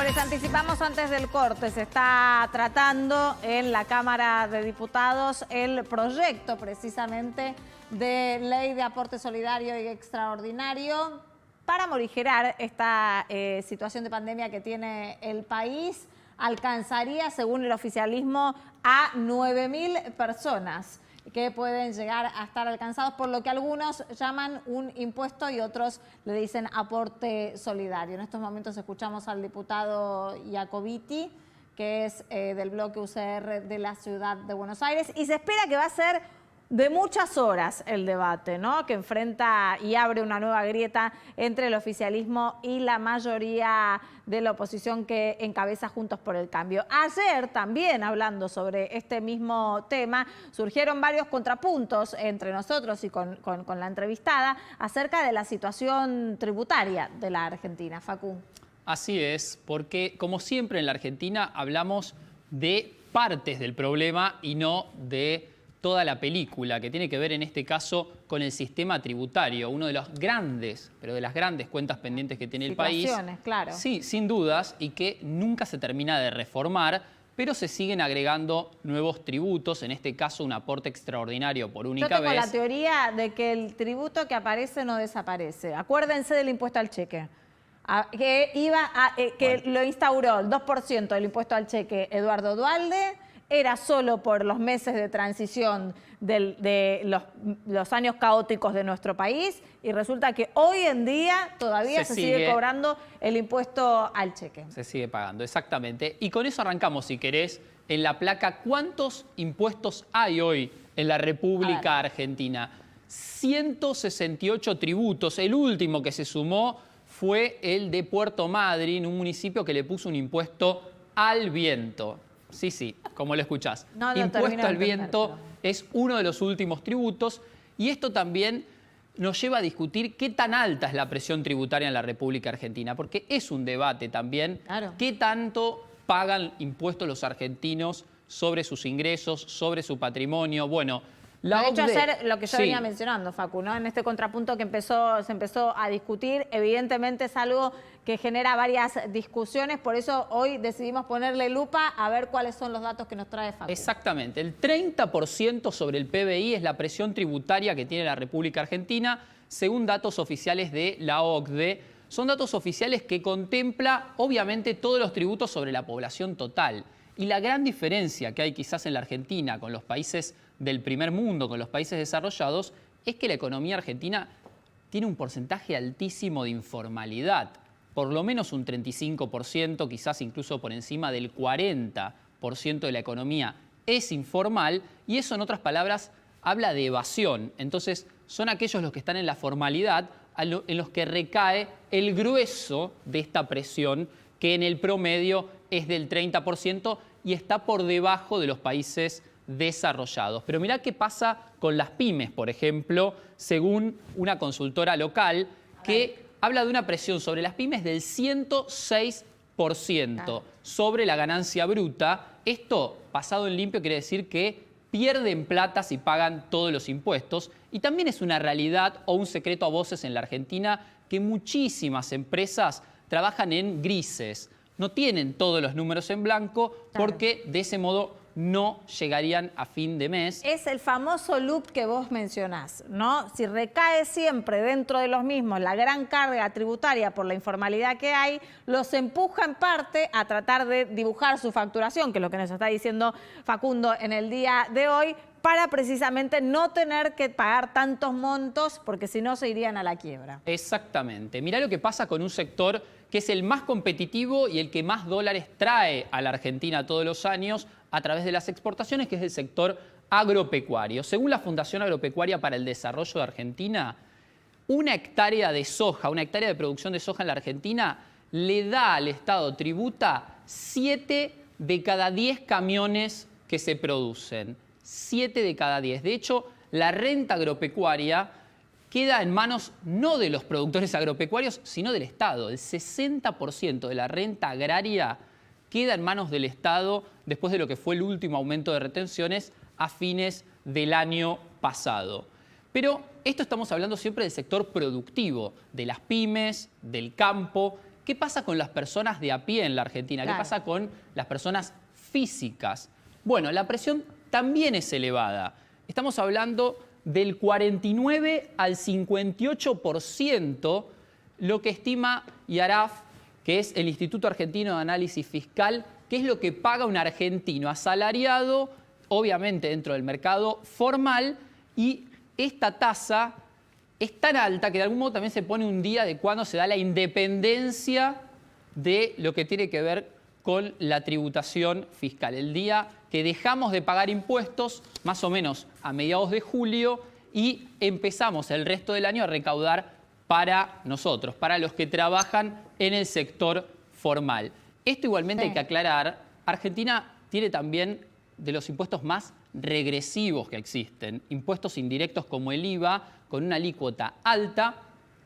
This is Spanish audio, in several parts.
les anticipamos antes del corte, se está tratando en la Cámara de Diputados el proyecto precisamente de ley de aporte solidario y extraordinario para morigerar esta situación de pandemia que tiene el país. Alcanzaría, según el oficialismo, a 9.000 personas que pueden llegar a estar alcanzados por lo que algunos llaman un impuesto y otros le dicen aporte solidario. En estos momentos escuchamos al diputado Iacobiti, que es del bloque UCR de la Ciudad de Buenos Aires, y se espera que va a ser de muchas horas el debate, ¿no? Que enfrenta y abre una nueva grieta entre el oficialismo y la mayoría de la oposición que encabeza Juntos por el Cambio. Ayer también, hablando sobre este mismo tema, surgieron varios contrapuntos entre nosotros y con la entrevistada acerca de la situación tributaria de la Argentina. Facu. Así es, porque como siempre en la Argentina hablamos de partes del problema y no de toda la película, que tiene que ver en este caso con el sistema tributario, uno de los grandes, pero de las grandes cuentas pendientes que tiene el país. Claro. Sí, sin dudas, y que nunca se termina de reformar, pero se siguen agregando nuevos tributos, en este caso un aporte extraordinario por única vez. Yo tengo la teoría de que el tributo que aparece no desaparece. Acuérdense del impuesto al cheque. Que lo instauró el 2% del impuesto al cheque Eduardo Duhalde. Era solo por los meses de transición de los años caóticos de nuestro país y resulta que hoy en día todavía se sigue cobrando el impuesto al cheque. Se sigue pagando, exactamente. Y con eso arrancamos, si querés, en la placa. ¿Cuántos impuestos hay hoy en la República Argentina? 168 tributos. El último que se sumó fue el de Puerto Madryn, un municipio que le puso un impuesto al viento. Sí, sí, como lo escuchás. Impuesto al viento es uno de los últimos tributos y esto también nos lleva a discutir qué tan alta es la presión tributaria en la República Argentina, porque es un debate también. Claro. ¿Qué tanto pagan impuestos los argentinos sobre sus ingresos, sobre su patrimonio? Bueno, de hecho, ayer lo que yo venía mencionando, Facu, ¿no? En este contrapunto que se empezó a discutir, evidentemente es algo que genera varias discusiones, por eso hoy decidimos ponerle lupa a ver cuáles son los datos que nos trae Facu. Exactamente, el 30% sobre el PBI es la presión tributaria que tiene la República Argentina, según datos oficiales de la OCDE. Son datos oficiales que contempla, obviamente, todos los tributos sobre la población total. Y la gran diferencia que hay quizás en la Argentina con los países del primer mundo, con los países desarrollados, es que la economía argentina tiene un porcentaje altísimo de informalidad. Por lo menos un 35%, quizás incluso por encima del 40% de la economía es informal y eso, en otras palabras, habla de evasión. Entonces, son aquellos los que están en la formalidad en los que recae el grueso de esta presión que en el promedio es del 30% y está por debajo de los países desarrollados. Pero mirá qué pasa con las pymes, por ejemplo, según una consultora local que habla de una presión sobre las pymes del 106% sobre la ganancia bruta. Esto, pasado en limpio, quiere decir que pierden plata si pagan todos los impuestos. Y también es una realidad o un secreto a voces en la Argentina que muchísimas empresas trabajan en grises. No tienen todos los números en blanco porque de ese modo no llegarían a fin de mes. Es el famoso loop que vos mencionás, ¿no? Si recae siempre dentro de los mismos la gran carga tributaria por la informalidad que hay, los empuja en parte a tratar de dibujar su facturación, que es lo que nos está diciendo Facundo en el día de hoy, para precisamente no tener que pagar tantos montos, porque si no se irían a la quiebra. Exactamente. Mirá lo que pasa con un sector que es el más competitivo y el que más dólares trae a la Argentina todos los años a través de las exportaciones, que es el sector agropecuario. Según la Fundación Agropecuaria para el Desarrollo de Argentina, una hectárea de soja, una hectárea de producción de soja en la Argentina le da al Estado, tributa 7 de cada 10 camiones que se producen. 7 de cada 10. De hecho, la renta agropecuaria queda en manos no de los productores agropecuarios, sino del Estado. El 60% de la renta agraria queda en manos del Estado después de lo que fue el último aumento de retenciones a fines del año pasado. Pero esto estamos hablando siempre del sector productivo, de las pymes, del campo, ¿qué pasa con las personas de a pie en la Argentina? Claro. ¿Qué pasa con las personas físicas? Bueno, la presión también es elevada. Estamos hablando del 49 al 58%, lo que estima IARAF, que es el Instituto Argentino de Análisis Fiscal, que es lo que paga un argentino asalariado, obviamente dentro del mercado formal, y esta tasa es tan alta que de algún modo también se pone un día de cuando se da la independencia de lo que tiene que ver con la tributación fiscal. El día que dejamos de pagar impuestos, más o menos a mediados de julio, y empezamos el resto del año a recaudar para nosotros, para los que trabajan en el sector formal. Esto igualmente hay que aclarar, Argentina tiene también de los impuestos más regresivos que existen, impuestos indirectos como el IVA, con una alícuota alta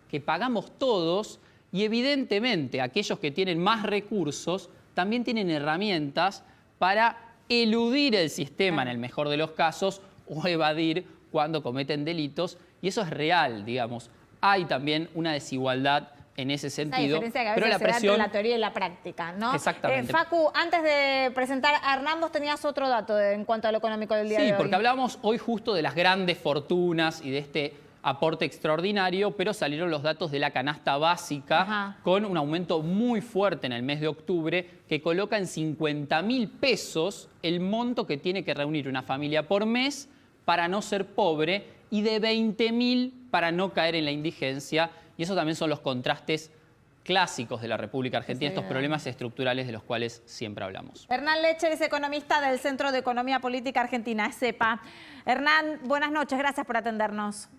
que pagamos todos, y evidentemente aquellos que tienen más recursos también tienen herramientas para eludir el sistema en el mejor de los casos o evadir cuando cometen delitos, y eso es real, digamos. Hay también una desigualdad en ese sentido, esa diferencia que a veces pero la se da presión... entre la teoría y la práctica, ¿no? Exactamente. Facu, antes de presentar a Hernán, vos tenías otro dato en cuanto a lo económico del día de hoy. Sí, porque hablábamos hoy justo de las grandes fortunas y de este aporte extraordinario, pero salieron los datos de la canasta básica con un aumento muy fuerte en el mes de octubre que coloca en 50.000 pesos el monto que tiene que reunir una familia por mes para no ser pobre y de 20.000 para no caer en la indigencia. Y eso también son los contrastes clásicos de la República Argentina, estos problemas estructurales de los cuales siempre hablamos. Hernán Lecher es economista del Centro de Economía Política Argentina, CEPA. Hernán, buenas noches, gracias por atendernos.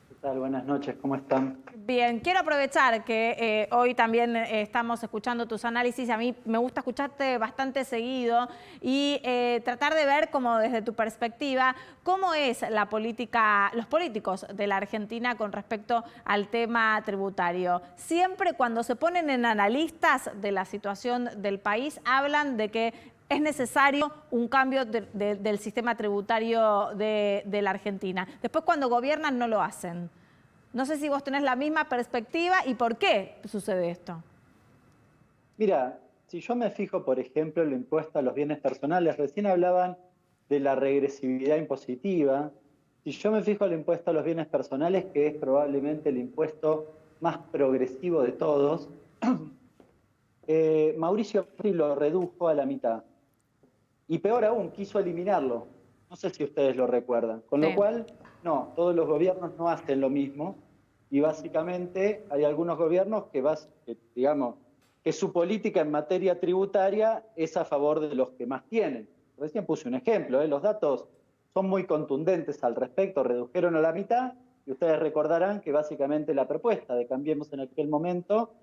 ¿Qué tal? Buenas noches, ¿cómo están? Bien, quiero aprovechar que hoy también estamos escuchando tus análisis. A mí me gusta escucharte bastante seguido y tratar de ver, como desde tu perspectiva, cómo es la política, los políticos de la Argentina con respecto al tema tributario. Siempre cuando se ponen en analistas de la situación del país, hablan de que es necesario un cambio del sistema tributario de la Argentina. Después, cuando gobiernan, no lo hacen. No sé si vos tenés la misma perspectiva y por qué sucede esto. Mira, si yo me fijo, por ejemplo, en el impuesto a los bienes personales, recién hablaban de la regresividad impositiva. Si yo me fijo en el impuesto a los bienes personales, que es probablemente el impuesto más progresivo de todos, Mauricio Macri lo redujo a la mitad. Y peor aún, quiso eliminarlo. No sé si ustedes lo recuerdan. Con lo cual, no, todos los gobiernos no hacen lo mismo. Y básicamente hay algunos gobiernos digamos, que su política en materia tributaria es a favor de los que más tienen. Recién puse un ejemplo, los datos son muy contundentes al respecto, redujeron a la mitad, y ustedes recordarán que básicamente la propuesta de Cambiemos en aquel momento,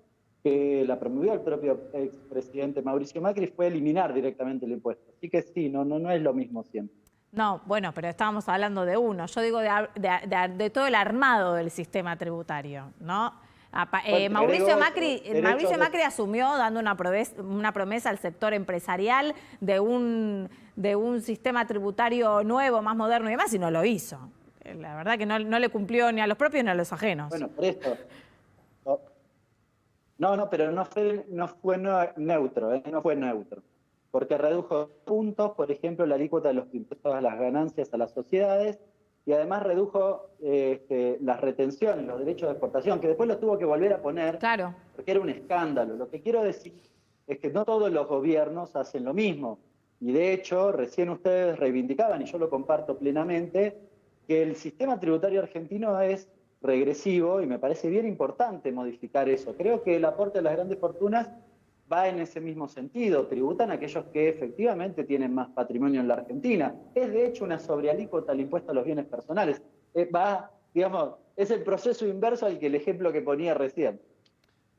que la promovió el propio expresidente Mauricio Macri, fue eliminar directamente el impuesto. Así que sí, no es lo mismo siempre. No, bueno, pero estábamos hablando de uno. Yo digo de todo el armado del sistema tributario, ¿no? Mauricio Macri asumió dando una promesa al sector empresarial de un sistema tributario nuevo, más moderno y demás, y no lo hizo. La verdad que no le cumplió ni a los propios ni a los ajenos. Bueno, por esto... No, pero no fue neutro, no fue neutro. Porque redujo puntos, por ejemplo, la alícuota de los impuestos a las ganancias a las sociedades, y además redujo las retenciones, los derechos de exportación, que después los tuvo que volver a poner, porque era un escándalo. Lo que quiero decir es que no todos los gobiernos hacen lo mismo. Y de hecho, recién ustedes reivindicaban, y yo lo comparto plenamente, que el sistema tributario argentino es regresivo, y me parece bien importante modificar eso. Creo que el aporte de las grandes fortunas va en ese mismo sentido. Tributan a aquellos que efectivamente tienen más patrimonio en la Argentina. Es de hecho una sobrealícuota al impuesto a los bienes personales. Es el proceso inverso al que el ejemplo que ponía recién.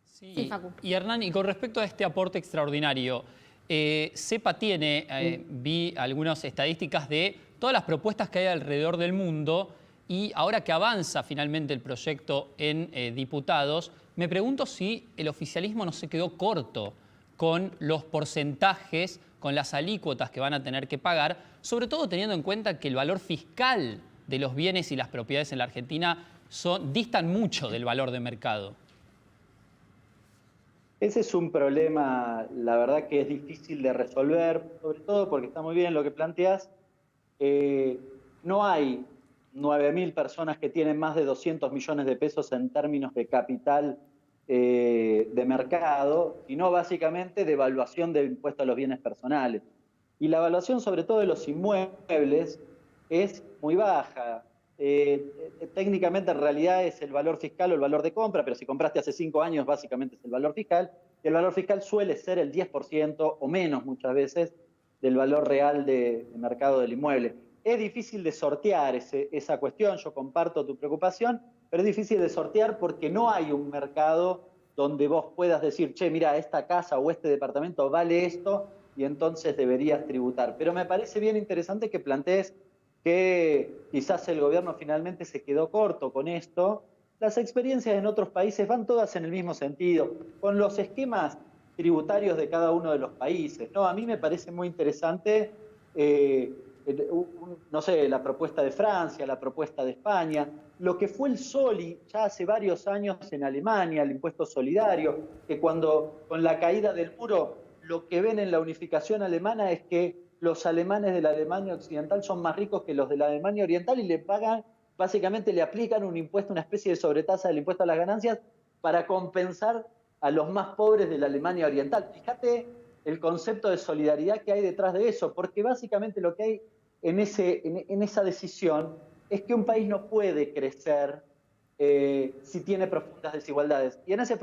Sí, y Hernán, y con respecto a este aporte extraordinario, CEPA tiene, vi algunas estadísticas de todas las propuestas que hay alrededor del mundo. Y ahora que avanza finalmente el proyecto en diputados, me pregunto si el oficialismo no se quedó corto con los porcentajes, con las alícuotas que van a tener que pagar, sobre todo teniendo en cuenta que el valor fiscal de los bienes y las propiedades en la Argentina distan mucho del valor de mercado. Ese es un problema, la verdad que es difícil de resolver, sobre todo porque está muy bien lo que planteas. No hay 9.000 personas que tienen más de 200 millones de pesos en términos de capital de mercado, sino básicamente de evaluación del impuesto a los bienes personales. Y la evaluación sobre todo de los inmuebles es muy baja. Técnicamente en realidad es el valor fiscal o el valor de compra, pero si compraste hace 5 años básicamente es el valor fiscal, y el valor fiscal suele ser el 10% o menos muchas veces del valor real de mercado del inmueble. Es difícil de sortear esa cuestión, yo comparto tu preocupación, pero es difícil de sortear porque no hay un mercado donde vos puedas decir, che, mira, esta casa o este departamento vale esto y entonces deberías tributar. Pero me parece bien interesante que plantees que quizás el gobierno finalmente se quedó corto con esto. Las experiencias en otros países van todas en el mismo sentido, con los esquemas tributarios de cada uno de los países, ¿no? A mí me parece muy interesante, no sé, la propuesta de Francia, la propuesta de España, lo que fue el SOLI ya hace varios años en Alemania, el impuesto solidario, que cuando con la caída del muro lo que ven en la unificación alemana es que los alemanes de la Alemania occidental son más ricos que los de la Alemania oriental y le pagan, básicamente le aplican un impuesto, una especie de sobretasa del impuesto a las ganancias para compensar a los más pobres de la Alemania oriental. Fíjate el concepto de solidaridad que hay detrás de eso, porque básicamente lo que hay en esa decisión es que un país no puede crecer si tiene profundas desigualdades. Y en ese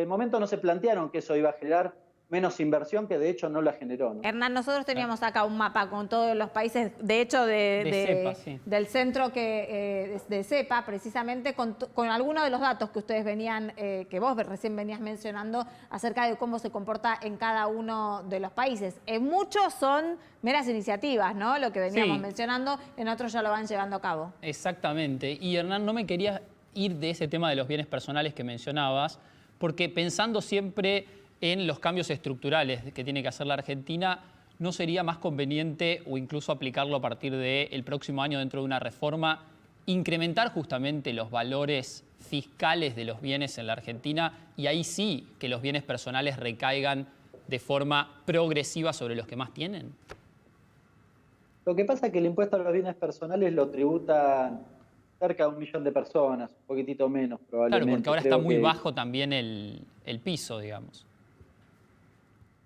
momento no se plantearon que eso iba a generar menos inversión, que de hecho no la generó, ¿no? Hernán, nosotros teníamos acá un mapa con todos los países, de hecho CEPA, sí. del centro de CEPA, precisamente con algunos de los datos que ustedes venían, que vos recién venías mencionando acerca de cómo se comporta en cada uno de los países. En muchos son meras iniciativas, ¿no? Lo que veníamos mencionando, en otros ya lo van llevando a cabo. Exactamente. Y Hernán, no me quería ir de ese tema de los bienes personales que mencionabas, porque pensando siempre en los cambios estructurales que tiene que hacer la Argentina, ¿no sería más conveniente o incluso aplicarlo a partir del próximo año dentro de una reforma, incrementar justamente los valores fiscales de los bienes en la Argentina y ahí sí que los bienes personales recaigan de forma progresiva sobre los que más tienen? Lo que pasa es que el impuesto a los bienes personales lo tributan cerca de 1 millón de personas, un poquitito menos probablemente. Claro, porque ahora Creo está muy que bajo también el piso, digamos.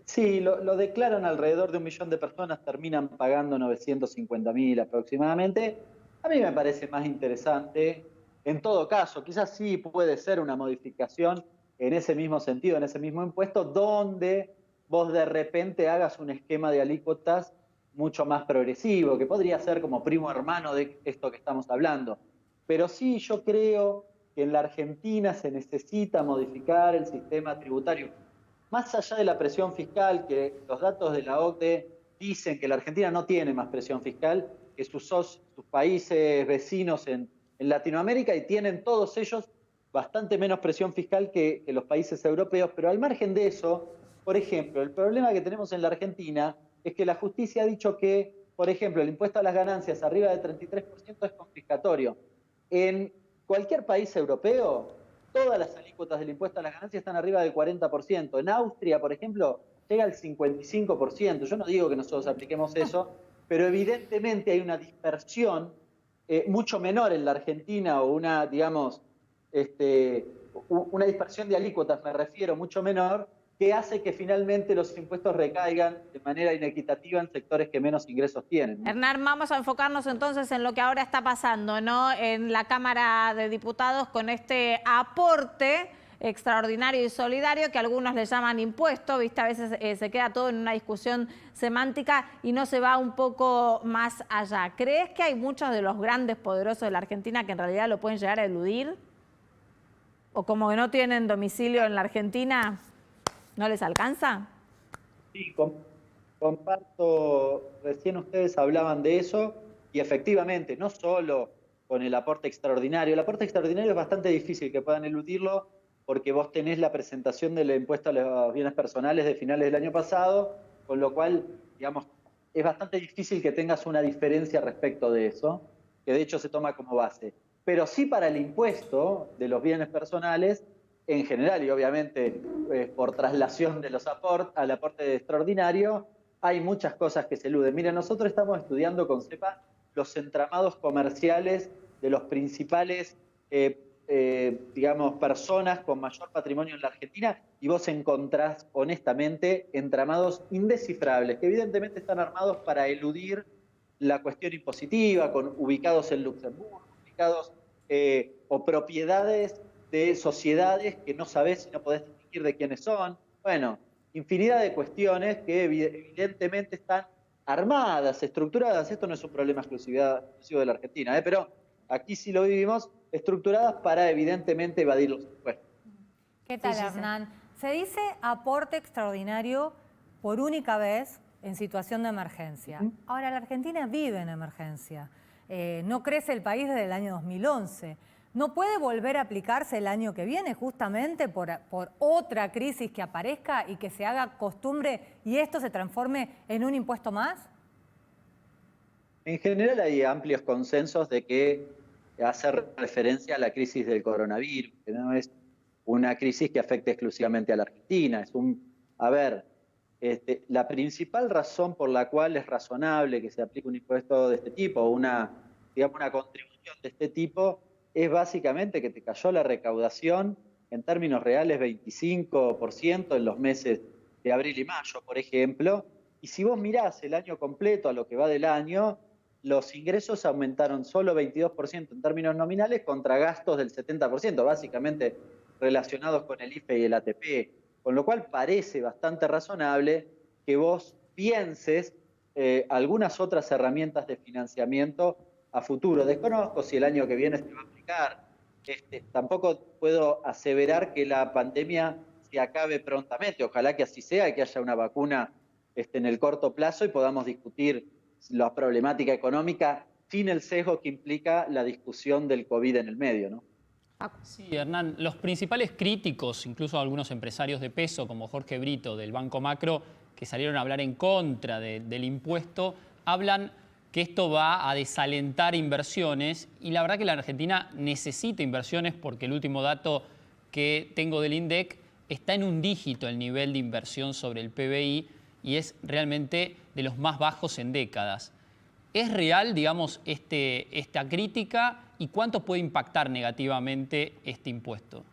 Sí, lo declaran alrededor de 1 millón de personas, terminan pagando 950.000 aproximadamente. A mí me parece más interesante, en todo caso, quizás sí puede ser una modificación en ese mismo sentido, en ese mismo impuesto, donde vos de repente hagas un esquema de alícuotas mucho más progresivo, que podría ser como primo hermano de esto que estamos hablando. Pero sí, yo creo que en la Argentina se necesita modificar el sistema tributario. Más allá de la presión fiscal, que los datos de la OCDE dicen que la Argentina no tiene más presión fiscal que sus países vecinos en Latinoamérica, y tienen todos ellos bastante menos presión fiscal que los países europeos, pero al margen de eso, por ejemplo, el problema que tenemos en la Argentina es que la justicia ha dicho que, por ejemplo, el impuesto a las ganancias arriba del 33% es confiscatorio. En cualquier país europeo, todas las alícuotas del impuesto a las ganancias están arriba del 40%. En Austria, por ejemplo, llega al 55%. Yo no digo que nosotros apliquemos eso, pero evidentemente hay una dispersión mucho menor en la Argentina, o una, digamos, una dispersión de alícuotas, me refiero, mucho menor, que hace que finalmente los impuestos recaigan de manera inequitativa en sectores que menos ingresos tienen, ¿no? Hernán, vamos a enfocarnos entonces en lo que ahora está pasando, ¿no? En la Cámara de Diputados con este aporte extraordinario y solidario que algunos le llaman impuesto, ¿viste? A veces se queda todo en una discusión semántica y no se va un poco más allá. ¿Crees que hay muchos de los grandes poderosos de la Argentina que en realidad lo pueden llegar a eludir? ¿O como que no tienen domicilio en la Argentina, no les alcanza? Sí, comparto, recién ustedes hablaban de eso, y efectivamente, no solo con el aporte extraordinario es bastante difícil que puedan eludirlo, porque vos tenés la presentación del impuesto a los bienes personales de finales del año pasado, con lo cual, digamos, es bastante difícil que tengas una diferencia respecto de eso, que de hecho se toma como base. Pero sí, para el impuesto de los bienes personales, en general y obviamente por traslación de los al aporte extraordinario, hay muchas cosas que se eluden. Mira, nosotros estamos estudiando con CEPA los entramados comerciales de los principales, digamos, personas con mayor patrimonio en la Argentina, y vos encontrás, honestamente, entramados indescifrables, que evidentemente están armados para eludir la cuestión impositiva, ubicados en Luxemburgo, ubicados o propiedades de sociedades que no sabés y no podés distinguir de quiénes son. Bueno, infinidad de cuestiones que evidentemente están armadas, estructuradas. Esto no es un problema exclusivo de la Argentina, pero aquí sí lo vivimos, estructuradas para evidentemente evadir los impuestos. ¿Qué tal, Hernán? Se dice aporte extraordinario por única vez en situación de emergencia. Ahora, la Argentina vive en emergencia. No crece el país desde el año 2011. ¿No puede volver a aplicarse el año que viene justamente por otra crisis que aparezca y que se haga costumbre y esto se transforme en un impuesto más? En general hay amplios consensos de que hacer referencia a la crisis del coronavirus, que no es una crisis que afecte exclusivamente a la Argentina. La principal razón por la cual es razonable que se aplique un impuesto de este tipo, o una contribución de este tipo, es básicamente que te cayó la recaudación en términos reales 25% en los meses de abril y mayo, por ejemplo, y si vos mirás el año completo a lo que va del año, los ingresos aumentaron solo 22% en términos nominales contra gastos del 70%, básicamente relacionados con el IFE y el ATP, con lo cual parece bastante razonable que vos pienses algunas otras herramientas de financiamiento a futuro. Desconozco si el año que viene se va a aplicar. Tampoco puedo aseverar que la pandemia se acabe prontamente. Ojalá que así sea y que haya una vacuna en el corto plazo y podamos discutir la problemática económica sin el sesgo que implica la discusión del COVID en el medio, ¿no? Sí, Hernán, los principales críticos, incluso algunos empresarios de peso como Jorge Brito del Banco Macro, que salieron a hablar en contra del impuesto, hablan que esto va a desalentar inversiones, y la verdad que la Argentina necesita inversiones porque el último dato que tengo del INDEC está en un dígito el nivel de inversión sobre el PBI y es realmente de los más bajos en décadas. ¿Es real, digamos, esta crítica y cuánto puede impactar negativamente este impuesto?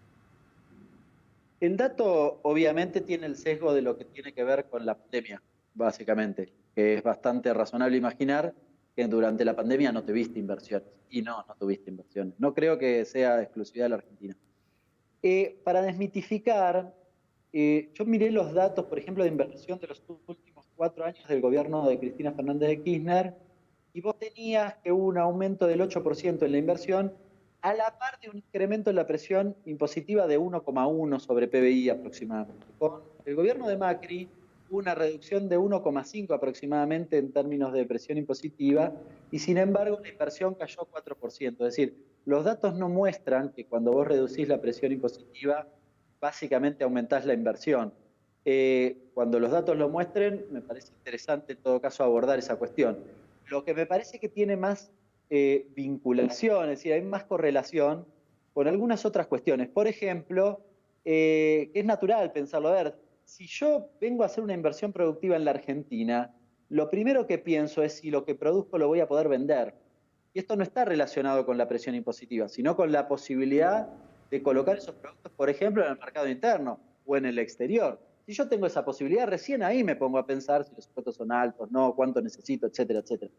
El dato obviamente tiene el sesgo de lo que tiene que ver con la pandemia, básicamente, que es bastante razonable imaginar que durante la pandemia no tuviste inversiones. Y no tuviste inversiones. No creo que sea exclusividad de la Argentina. Para desmitificar, yo miré los datos, por ejemplo, de inversión de los últimos 4 años del gobierno de Cristina Fernández de Kirchner, y vos tenías que hubo un aumento del 8% en la inversión, a la par de un incremento en la presión impositiva de 1,1 sobre PBI aproximadamente. Con el gobierno de Macri hubo una reducción de 1,5 aproximadamente en términos de presión impositiva, y sin embargo la inversión cayó 4%. Es decir, los datos no muestran que cuando vos reducís la presión impositiva, básicamente aumentás la inversión. Cuando los datos lo muestren, me parece interesante en todo caso abordar esa cuestión. Lo que me parece que tiene más vinculación, es decir, hay más correlación con algunas otras cuestiones. Por ejemplo, es natural pensarlo. A ver, si yo vengo a hacer una inversión productiva en la Argentina, lo primero que pienso es si lo que produzco lo voy a poder vender. Y esto no está relacionado con la presión impositiva, sino con la posibilidad de colocar esos productos, por ejemplo, en el mercado interno o en el exterior. Si yo tengo esa posibilidad, recién ahí me pongo a pensar si los costos son altos, no, cuánto necesito, etcétera, etcétera.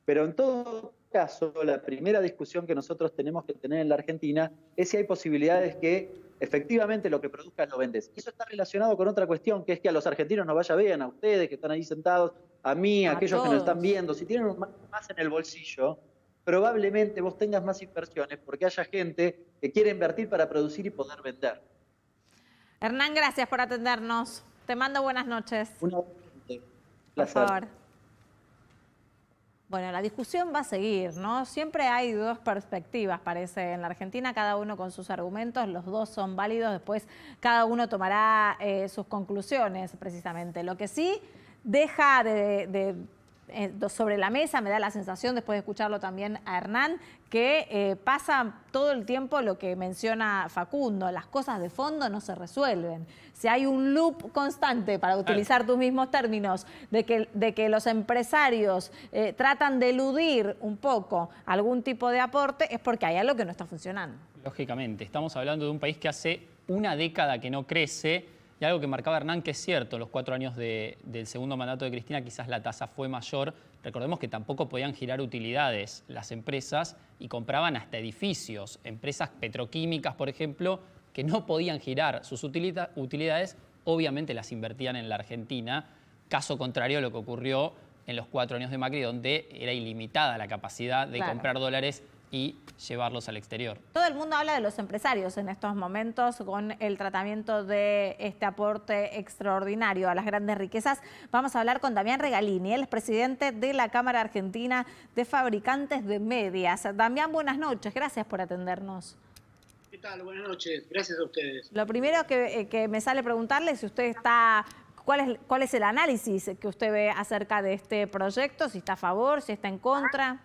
Pero en todo caso, la primera discusión que nosotros tenemos que tener en la Argentina es si hay posibilidades que efectivamente lo que produzcas lo vendes. Y eso está relacionado con otra cuestión, que es que a los argentinos nos vaya bien, a ustedes que están ahí sentados, a mí, a aquellos que nos están viendo. Si tienen más en el bolsillo, probablemente vos tengas más inversiones porque haya gente que quiere invertir para producir y poder vender. Hernán, gracias por atendernos. Te mando buenas noches. Por favor. Bueno, la discusión va a seguir, ¿no? Siempre hay dos perspectivas, parece, en la Argentina, cada uno con sus argumentos, los dos son válidos, después cada uno tomará sus conclusiones, precisamente. Lo que sí deja de sobre la mesa, me da la sensación, después de escucharlo también a Hernán, que pasa todo el tiempo lo que menciona Facundo, las cosas de fondo no se resuelven. Si hay un loop constante, para utilizar tus mismos términos, de que los empresarios tratan de eludir un poco algún tipo de aporte, es porque hay algo que no está funcionando. Lógicamente, estamos hablando de un país que hace una década que no crece. Y algo que marcaba Hernán, que es cierto, los 4 años del segundo mandato de Cristina quizás la tasa fue mayor. Recordemos que tampoco podían girar utilidades las empresas y compraban hasta edificios. Empresas petroquímicas, por ejemplo, que no podían girar sus utilidades, obviamente las invertían en la Argentina. Caso contrario a lo que ocurrió en los 4 años de Macri, donde era ilimitada la capacidad de comprar dólares y llevarlos al exterior. Todo el mundo habla de los empresarios en estos momentos con el tratamiento de este aporte extraordinario a las grandes riquezas. Vamos a hablar con Damián Regalini, él es presidente de la Cámara Argentina de Fabricantes de Medias. Damián, buenas noches, gracias por atendernos. ¿Qué tal? Buenas noches, gracias a ustedes. Lo primero que me sale preguntarle si usted está... ¿Cuál es el análisis que usted ve acerca de este proyecto? Si está a favor, si está en contra.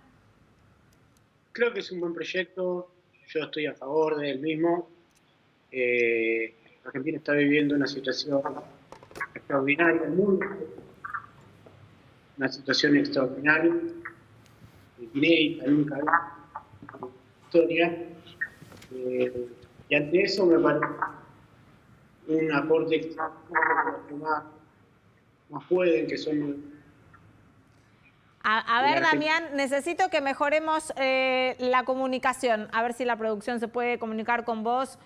Creo que es un buen proyecto, yo estoy a favor del mismo. Argentina está viviendo una situación extraordinaria, una situación extraordinaria, inédita, nunca en la historia. Y ante eso me parece un aporte extraordinario los que más pueden, que son... A ver, Damián, necesito que mejoremos la comunicación, a ver si la producción se puede comunicar con vos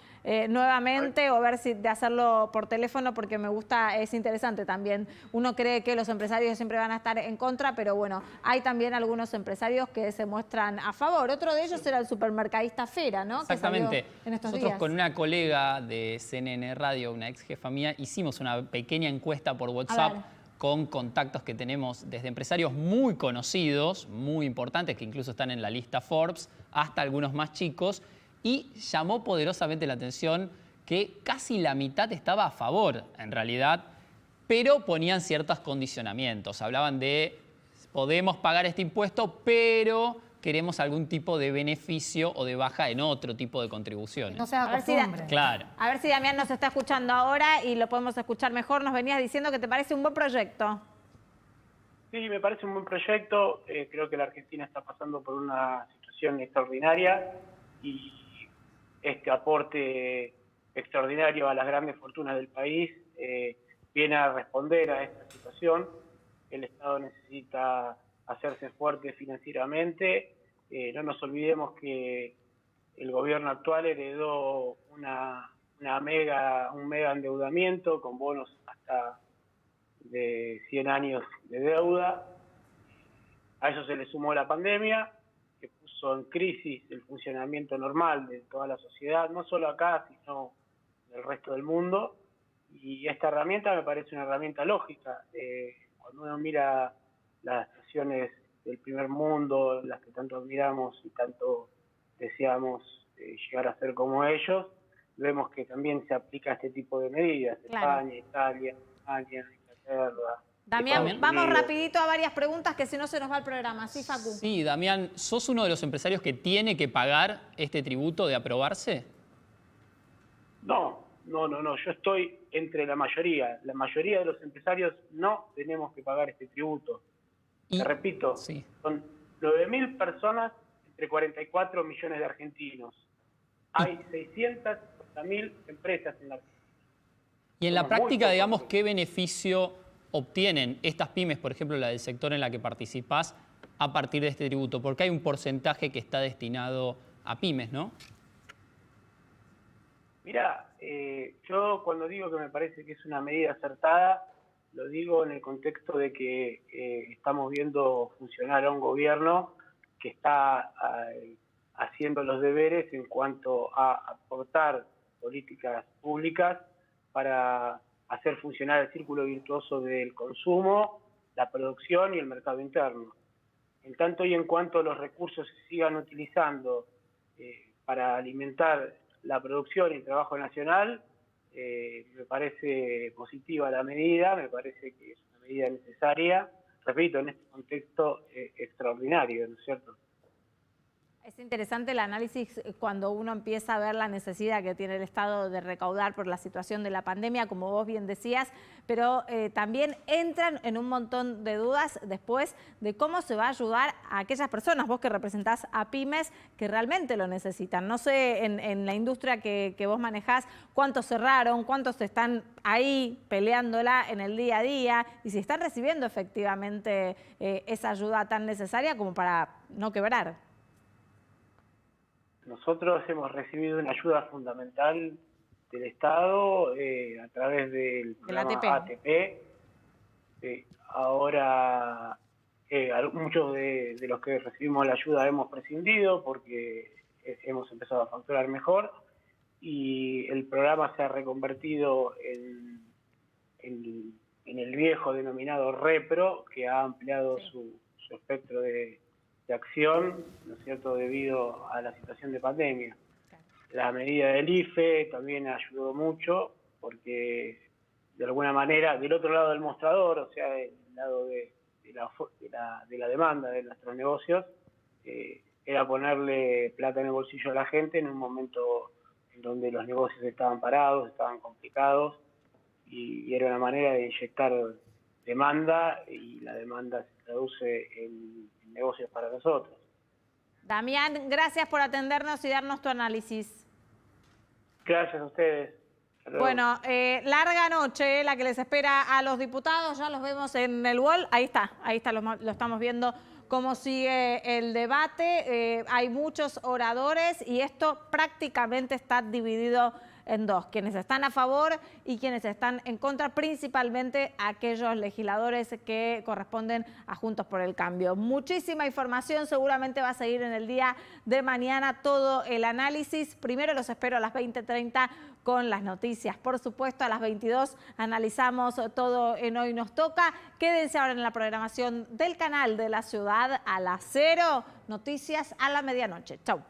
nuevamente o ver si de hacerlo por teléfono, porque me gusta, es interesante también. Uno cree que los empresarios siempre van a estar en contra, pero bueno, hay también algunos empresarios que se muestran a favor. Otro de ellos era el supermercadista Fera, ¿no? Exactamente. Que salió en estos Nosotros días. con una colega de CNN Radio, una ex jefa mía, hicimos una pequeña encuesta por WhatsApp con contactos que tenemos desde empresarios muy conocidos, muy importantes, que incluso están en la lista Forbes, hasta algunos más chicos, y llamó poderosamente la atención que casi la mitad estaba a favor, en realidad, pero ponían ciertos condicionamientos. Hablaban de, podemos pagar este impuesto, pero queremos algún tipo de beneficio o de baja en otro tipo de contribuciones. No se acostumbre. Claro. A ver si Damián nos está escuchando ahora y lo podemos escuchar mejor. Nos venías diciendo que te parece un buen proyecto. Sí, me parece un buen proyecto. Creo que la Argentina está pasando por una situación extraordinaria y este aporte extraordinario a las grandes fortunas del país viene a responder a esta situación. El Estado necesita hacerse fuerte financieramente. No nos olvidemos que el gobierno actual heredó un mega endeudamiento con bonos hasta de 100 años de deuda. A eso se le sumó la pandemia, que puso en crisis el funcionamiento normal de toda la sociedad, no solo acá, sino del resto del mundo. Y esta herramienta me parece una herramienta lógica. Cuando uno mira las naciones del primer mundo, las que tanto admiramos y tanto deseamos llegar a ser como ellos, vemos que también se aplica este tipo de medidas. Claro. España, Italia, Alemania, Inglaterra. Damián, vamos rapidito a varias preguntas que si no se nos va el programa. ¿Sí, Facu? Sí, Damián, ¿sos uno de los empresarios que tiene que pagar este tributo de aprobarse? No, yo estoy entre la mayoría. La mayoría de los empresarios no tenemos que pagar este tributo. Te repito, son 9.000 personas entre 44 millones de argentinos. Hay 600.000 empresas en la Argentina. Y en la práctica, digamos, ¿qué beneficio obtienen estas pymes, por ejemplo, la del sector en la que participás, a partir de este tributo? Porque hay un porcentaje que está destinado a pymes, ¿no? Mirá, yo cuando digo que me parece que es una medida acertada, lo digo en el contexto de que estamos viendo funcionar a un gobierno que está haciendo los deberes en cuanto a aportar políticas públicas para hacer funcionar el círculo virtuoso del consumo, la producción y el mercado interno. En tanto y en cuanto los recursos se sigan utilizando para alimentar la producción y el trabajo nacional, me parece positiva la medida, me parece que es una medida necesaria repito, en este contexto extraordinario, ¿no es cierto? Es interesante el análisis cuando uno empieza a ver la necesidad que tiene el Estado de recaudar por la situación de la pandemia, como vos bien decías, pero también entran en un montón de dudas después de cómo se va a ayudar a aquellas personas, vos que representás a pymes, que realmente lo necesitan. No sé, en la industria que vos manejás, cuántos cerraron, cuántos están ahí peleándola en el día a día y si están recibiendo efectivamente esa ayuda tan necesaria como para no quebrar. Nosotros hemos recibido una ayuda fundamental del Estado a través del programa ATP. Ahora muchos de los que recibimos la ayuda hemos prescindido porque hemos empezado a facturar mejor y el programa se ha reconvertido en el viejo denominado REPRO, que ha ampliado su espectro de acción, ¿no es cierto?, debido a la situación de pandemia. La medida del IFE también ayudó mucho porque de alguna manera del otro lado del mostrador, o sea, del lado de la demanda de nuestros negocios, era ponerle plata en el bolsillo a la gente en un momento en donde los negocios estaban parados, estaban complicados y era una manera de inyectar demanda y la demanda se traduce en negocios para nosotros. Damián, gracias por atendernos y darnos tu análisis. Gracias a ustedes. Bueno, larga noche la que les espera a los diputados, ya los vemos en el wall, ahí está, lo estamos viendo cómo sigue el debate, hay muchos oradores y esto prácticamente está dividido en dos, quienes están a favor y quienes están en contra, principalmente aquellos legisladores que corresponden a Juntos por el Cambio. Muchísima información, seguramente va a seguir en el día de mañana todo el análisis. Primero los espero a las 20:30 con las noticias. Por supuesto, a las 22 analizamos todo en Hoy Nos Toca. Quédense ahora en la programación del canal de la ciudad a las 0, noticias a la medianoche. Chau.